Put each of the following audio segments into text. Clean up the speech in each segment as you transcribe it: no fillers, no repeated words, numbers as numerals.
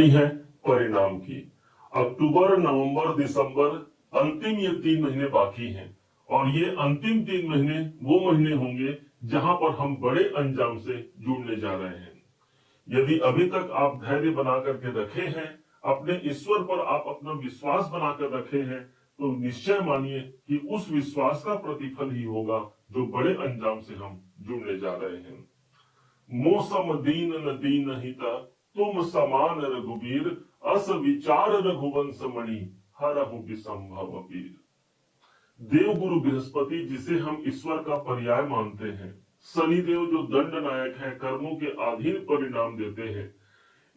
है परिणाम की। अक्टूबर, नवंबर, दिसंबर, अंतिम ये 3 महीने बाकी हैं और ये अंतिम 3 महीने वो महीने होंगे जहां पर हम बड़े अंजाम से जुड़ने जा रहे हैं। यदि अभी तक आप धैर्य बना करके रखे हैं, अपने ईश्वर पर आप अपना विश्वास बनाकर रखे हैं, तो निश्चय मानिए कि उस विश्वास का प्रतिफल ही होगा जो बड़े अंजाम से हम जुड़ने जा रहे हैं। मौसम दीन न दीन हिता, तुम समान रघुबीर, अस विचार रघुवंश मणि, हरहु विसंभव पीर। देवगुरु बृहस्पति, जिसे हम ईश्वर का पर्याय मानते हैं, शनिदेव जो दंड नायक है, कर्मों के अधीन परिणाम देते हैं,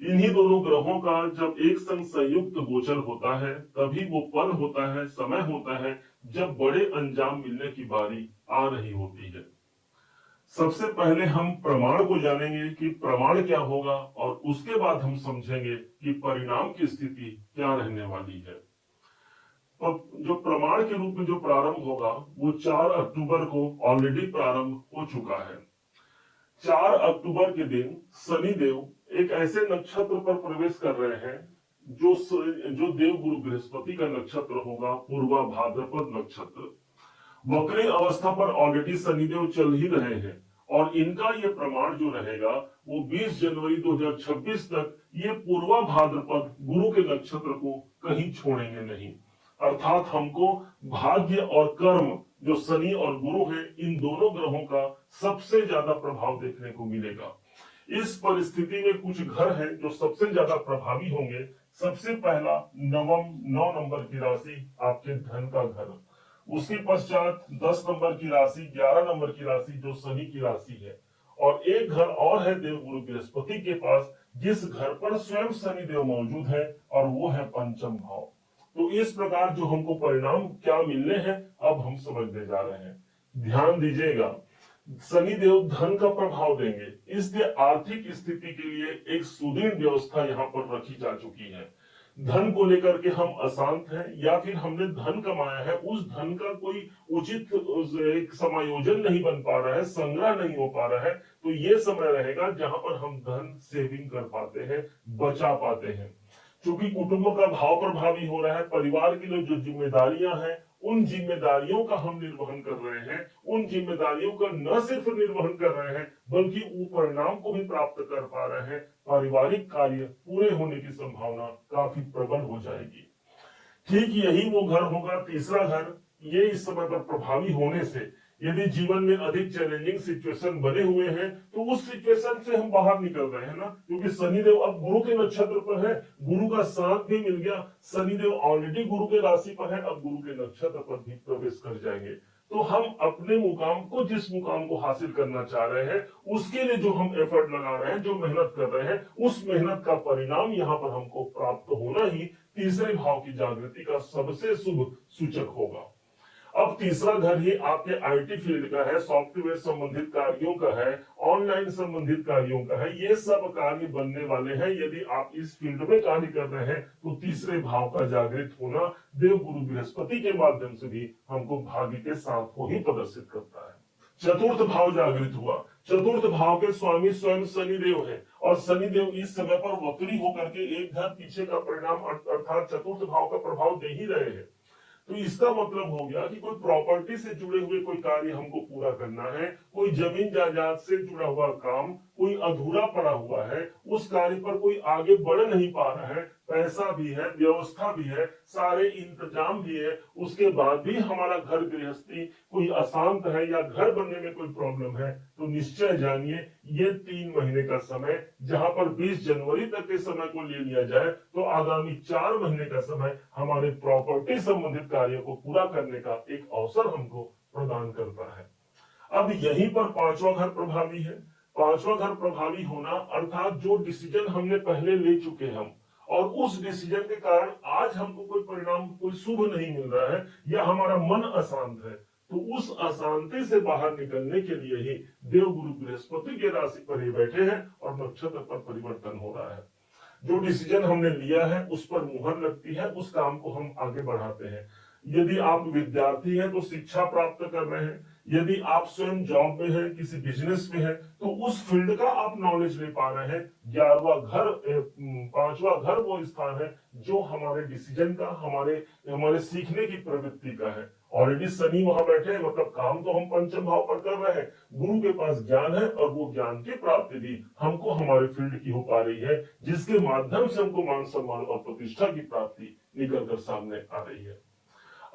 इन्हीं दोनों ग्रहों का जब एक संग संयुक्त गोचर होता है, तभी वो पल होता है, समय होता है जब बड़े अंजाम मिलने की बारी आ रही होती है। सबसे पहले हम प्रमाण को जानेंगे कि प्रमाण क्या होगा और उसके बाद हम समझेंगे कि परिणाम की स्थिति क्या रहने वाली है। तो जो प्रमाण के रूप में जो प्रारंभ होगा वो 4 अक्टूबर को ऑलरेडी प्रारंभ हो चुका है। 4 अक्टूबर के दिन शनिदेव एक ऐसे नक्षत्र पर प्रवेश कर रहे हैं जो देवगुरु बृहस्पति का नक्षत्र होगा, पूर्वा भाद्रपद नक्षत्र। वक्री अवस्था पर ऑलरेडी शनिदेव चल ही रहे हैं और इनका ये प्रमाण जो रहेगा वो 20 जनवरी 2026 तक ये पूर्वा भाद्रपद गुरु के नक्षत्र को कहीं छोड़ेंगे नहीं। अर्थात हमको भाग्य और कर्म, जो शनि और गुरु हैं, इन दोनों ग्रहों का सबसे ज्यादा प्रभाव देखने को मिलेगा। इस परिस्थिति में कुछ घर हैं जो सबसे ज्यादा प्रभावी होंगे। सबसे पहला 9 नंबर की राशि आपके धन का घर, उसके पश्चात 10 नंबर की राशि, 11 नंबर की राशि जो शनि की राशि है, और एक घर और है देवगुरु बृहस्पति के पास, जिस घर पर स्वयं शनिदेव मौजूद है, और वो है पंचम भाव। तो इस प्रकार जो हमको परिणाम क्या मिलने हैं अब हम समझने जा रहे हैं। ध्यान दीजिएगा, शनिदेव धन का प्रभाव देंगे, इसलिए आर्थिक स्थिति के लिए एक सुदृढ़ व्यवस्था यहाँ पर रखी जा चुकी है। धन को लेकर के हम अशांत हैं या फिर हमने धन कमाया है, उस धन का कोई उचित एक समायोजन नहीं बन पा रहा है, संग्रह नहीं हो पा रहा है, तो ये समय रहेगा जहां पर हम धन सेविंग कर पाते हैं, बचा पाते हैं। क्योंकि कुटुंब का भाव प्रभावी हो रहा है, परिवार की जो जिम्मेदारियां हैं उन जिम्मेदारियों का हम निर्वहन कर रहे हैं, उन जिम्मेदारियों का न सिर्फ निर्वहन कर रहे हैं बल्कि वो परिणाम को भी प्राप्त कर पा रहे हैं। पारिवारिक कार्य पूरे होने की संभावना काफी प्रबल हो जाएगी। ठीक यही वो घर होगा, तीसरा घर। ये इस समय पर प्रभावी होने से यदि जीवन में अधिक चैलेंजिंग सिचुएशन बने हुए हैं तो उस सिचुएशन से हम बाहर निकल रहे हैं ना, क्योंकि शनिदेव अब गुरु के नक्षत्र पर है, गुरु का साथ भी मिल गया। शनिदेव ऑलरेडी गुरु के राशि पर है, अब गुरु के नक्षत्र पर भी प्रवेश कर जाएंगे। तो हम अपने मुकाम को, जिस मुकाम को हासिल करना चाह रहे हैं, उसके लिए जो हम एफर्ट लगा रहे हैं, जो मेहनत कर रहे हैं, उस मेहनत का परिणाम यहाँ पर हमको प्राप्त होना ही तीसरे भाव की जागृति का सबसे शुभ सूचक होगा। अब तीसरा घर ही आपके आईटी फील्ड का है, सॉफ्टवेयर संबंधित कार्यों का है, ऑनलाइन संबंधित कार्यों का है, ये सब कार्य बनने वाले हैं। यदि आप इस फील्ड में कार्य कर रहे हैं तो तीसरे भाव का जागृत होना देवगुरु बृहस्पति के माध्यम से भी हमको भाग्य के साथ को ही प्रदर्शित करता है। चतुर्थ भाव जागृत हुआ, चतुर्थ भाव के स्वामी स्वयं शनिदेव है और शनिदेव इस समय पर वक्री होकर के एक घर पीछे का परिणाम अर्थात चतुर्थ भाव का प्रभाव दे ही रहे हैं। तो इसका मतलब हो गया कि कोई प्रॉपर्टी से जुड़े हुए कोई कार्य हमको पूरा करना है, कोई जमीन जायदाद से जुड़ा हुआ काम कोई अधूरा पड़ा हुआ है, उस कार्य पर कोई आगे बढ़ नहीं पा रहा है, पैसा भी है, व्यवस्था भी है, सारे इंतजाम भी है, उसके बाद भी हमारा घर गृहस्थी कोई अशांत है या घर बनने में कोई प्रॉब्लम है, तो निश्चय जानिए ये 3 महीने का समय, जहां पर 20 जनवरी तक के समय को ले लिया जाए तो आगामी 4 महीने का समय हमारे प्रॉपर्टी संबंधित कार्य को पूरा करने का एक अवसर हमको प्रदान करता है। अब यहीं पर पांचवा घर प्रभावी है। पांचवा घर प्रभावी होना अर्थात जो डिसीजन हमने पहले ले चुके हम और उस डिसीजन के कारण आज हमको कोई परिणाम, कोई शुभ नहीं मिल रहा है या हमारा मन अशांत है, तो उस अशांति से बाहर निकलने के लिए ही देवगुरु बृहस्पति के राशि पर ही बैठे हैं और नक्षत्र पर परिवर्तन हो रहा है। जो डिसीजन हमने लिया है उस पर मुहर लगती है, उस काम को हम आगे बढ़ाते हैं। यदि आप विद्यार्थी हैं तो शिक्षा प्राप्त कर रहे हैं, यदि आप स्वयं जॉब में हैं, किसी बिजनेस में हैं, तो उस फील्ड का आप नॉलेज ले पा रहे हैं। 11वां घर, 5वां घर वो स्थान है जो हमारे डिसीजन का, हमारे हमारे सीखने की प्रवृत्ति का है। ऑलरेडी शनि वहां बैठे हैं, मतलब काम तो हम पंचम भाव पर कर रहे हैं। गुरु के पास ज्ञान है और वो ज्ञान की प्राप्ति भी हमको हमारे फील्ड की हो पा रही है, जिसके माध्यम से हमको मान सम्मान और प्रतिष्ठा की प्राप्ति निकल कर सामने आ रही है।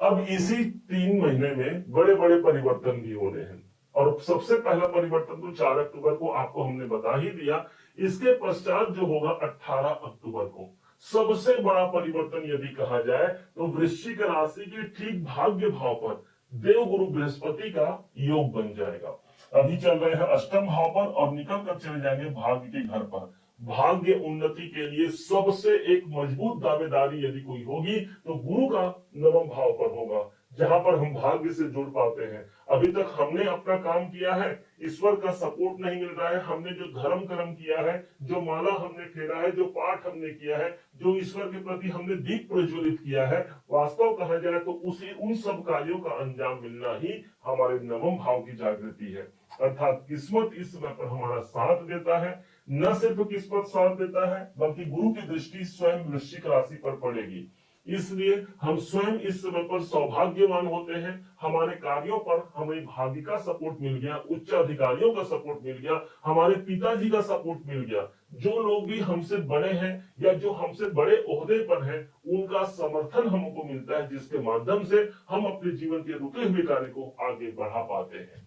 अब इसी 3 महीने में बड़े बड़े परिवर्तन भी हो रहे हैं, और सबसे पहला परिवर्तन तो 4 अक्टूबर को आपको हमने बता ही दिया। इसके पश्चात जो होगा 18 अक्टूबर को सबसे बड़ा परिवर्तन यदि कहा जाए तो वृश्चिक राशि के ठीक भाग्य भाव पर देवगुरु बृहस्पति का योग बन जाएगा। अभी चल रहे हैं अष्टम भाव पर और निकल कर चले जाएंगे भाग्य के घर पर। भाग्य उन्नति के लिए सबसे एक मजबूत दावेदारी यदि कोई होगी तो गुरु का नवम भाव पर होगा, जहां पर हम भाग्य से जुड़ पाते हैं। अभी तक हमने अपना काम किया है, ईश्वर का सपोर्ट नहीं मिल रहा है। हमने जो धर्म कर्म किया है, जो माला हमने फेरा है, जो पाठ हमने किया है, जो ईश्वर के प्रति हमने दीप प्रज्वलित किया है, वास्तव कहा जाए तो उसी उन सब कार्यों का अंजाम मिलना ही हमारे नवम भाव की जागृति है। अर्थात किस्मत इस समय पर हमारा साथ देता है। न सिर्फ किस्मत साथ देता है, बल्कि गुरु की दृष्टि स्वयं वृश्चिक राशि पर पड़ेगी। इसलिए हम स्वयं इस समय पर सौभाग्यवान होते हैं। हमारे कार्यों पर हमें भाग्य का सपोर्ट मिल गया, उच्च अधिकारियों का सपोर्ट मिल गया, हमारे पिताजी का सपोर्ट मिल गया। जो लोग भी हमसे बड़े हैं या जो हमसे बड़े ओहदे पर हैं, उनका समर्थन हमको मिलता है, जिसके माध्यम से हम अपने जीवन के रुके हुए कार्य को आगे बढ़ा पाते हैं।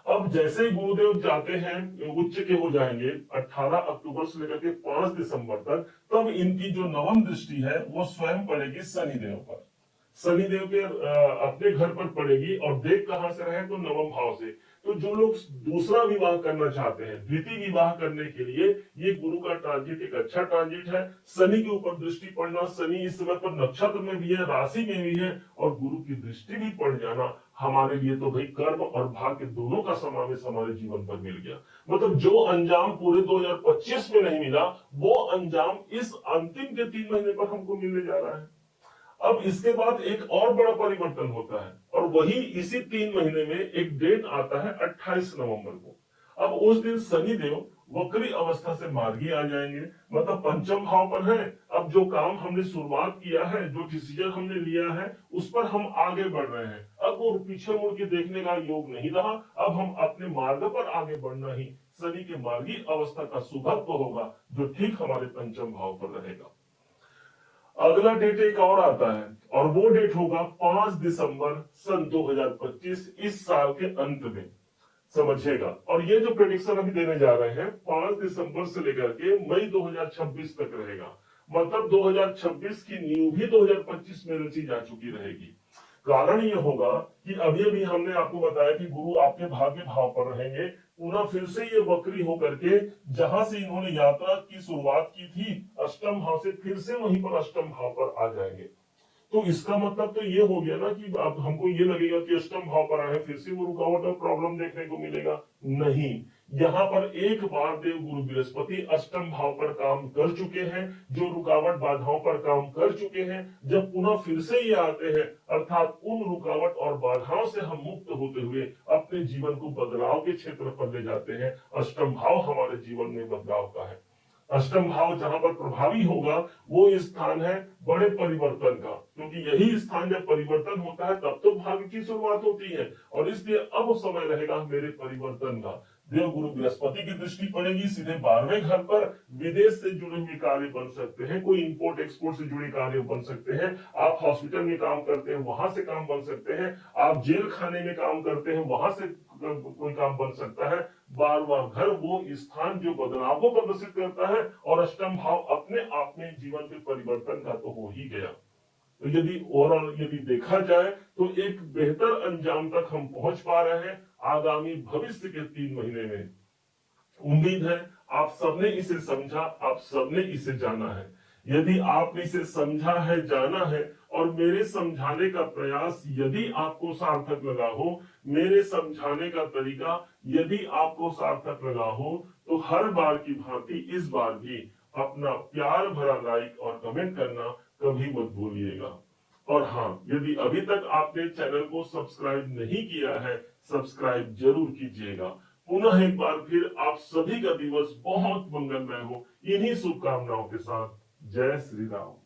अब जैसे ही गुरुदेव जाते हैं, उच्च के हो जाएंगे 18 अक्टूबर से लेकर के 5 दिसंबर तक, तब इनकी जो नवम दृष्टि है वो स्वयं पड़ेगी शनिदेव पर। शनिदेव के अपने घर पर पड़ेगी, और देख कहां से रहे तो नवम भाव से। तो जो लोग दूसरा विवाह करना चाहते हैं, द्वितीय विवाह करने के लिए ये गुरु का ट्रांजिट एक अच्छा ट्रांजिट है। शनि के ऊपर दृष्टि पड़ना, शनि इस समय पर नक्षत्र में भी है, राशि में भी है, और गुरु की दृष्टि भी पड़ जाना हमारे लिए तो भाई कर्म और भाग्य दोनों का समावेश हमारे जीवन पर मिल गया। मतलब जो अंजाम पूरे 2025 में नहीं मिला, वो अंजाम इस अंतिम के 3 महीने पर हमको मिलने जा रहा है। अब इसके बाद एक और बड़ा परिवर्तन होता है, और वही इसी 3 महीने में एक डेट आता है 28 नवंबर को। अब उस दिन शनिदेव वक्री अवस्था से मार्गी आ जाएंगे, मतलब पंचम भाव पर है। अब जो काम हमने शुरुआत किया है, जो डिसीजन हमने लिया है, उस पर हम आगे बढ़ रहे हैं। अब वो पीछे मुड़ के देखने का योग नहीं रहा, अब हम अपने मार्ग पर आगे बढ़ना ही शनि के मार्गी अवस्था का शुभत्व होगा, जो ठीक हमारे पंचम भाव पर रहेगा। अगला डेट एक और आता है, और वो डेट होगा 5 दिसंबर सन 2025, इस साल के अंत में, समझिएगा। और ये जो प्रेडिक्शन अभी देने जा रहे हैं 5 दिसंबर से लेकर के मई 2026 तक रहेगा। मतलब 2026 की नींव भी 2025 में रची जा चुकी रहेगी। कारण ये होगा कि अभी अभी हमने आपको बताया कि गुरु आपके भाग्य भाव पर रहेंगे। पुनः फिर से ये वक्री होकर के जहां से इन्होंने यात्रा की शुरुआत की थी अष्टम भाव से, फिर से वहीं पर अष्टम भाव पर आ जाएंगे। तो इसका मतलब तो ये हो गया ना कि अब हमको ये लगेगा कि अष्टम भाव पर आए, फिर से वो रुकावट और प्रॉब्लम देखने को मिलेगा। नहीं, यहाँ पर एक बार देव गुरु बृहस्पति अष्टम भाव पर काम कर चुके हैं, जो रुकावट बाधाओं पर काम कर चुके हैं। जब पुनः फिर से ये आते हैं, अर्थात उन रुकावट और बाधाओं से हम मुक्त होते हुए अपने जीवन को बदलाव के क्षेत्र पर ले जाते हैं। अष्टम भाव हमारे जीवन में बदलाव का है। अष्टम भाव जहां पर प्रभावी होगा वो स्थान है बड़े परिवर्तन का, क्योंकि यही स्थान जब परिवर्तन होता है तब तो भाग्य की शुरुआत होती है। और इसलिए अब समय रहेगा मेरे परिवर्तन का। देव गुरु बृहस्पति की दृष्टि पड़ेगी सीधे 12वें घर पर। विदेश से जुड़े हुए कार्य बन सकते हैं, कोई इंपोर्ट एक्सपोर्ट से जुड़े कार्य बन सकते हैं। आप हॉस्पिटल में काम करते हैं, वहां से काम बन सकते हैं। आप जेल खाने में काम करते हैं, वहां से कोई काम बन सकता है। 12वां घर वो स्थान जो बदलाव को प्रदर्शित करता है, और अष्टम भाव अपने आप में जीवन के परिवर्तन का तो हो ही गया। तो यदि ओवरऑल यदि देखा जाए तो एक बेहतर अंजाम तक हम पहुंच पा रहे हैं आगामी भविष्य के 3 महीने में। उम्मीद है आप सबने इसे समझा, आप सबने इसे जाना है। यदि आपने इसे समझा है, जाना है, और मेरे समझाने का प्रयास यदि आपको सार्थक लगा हो, मेरे समझाने का तरीका यदि आपको सार्थक लगा हो, तो हर बार की भांति इस बार भी अपना प्यार भरा लाइक और कमेंट करना कभी मत भूलिएगा। और हाँ, यदि अभी तक आपने चैनल को सब्सक्राइब नहीं किया है, सब्सक्राइब जरूर कीजिएगा। पुनः एक बार फिर आप सभी का दिवस बहुत मंगलमय हो, इन्हीं शुभकामनाओं के साथ। जय श्री राम।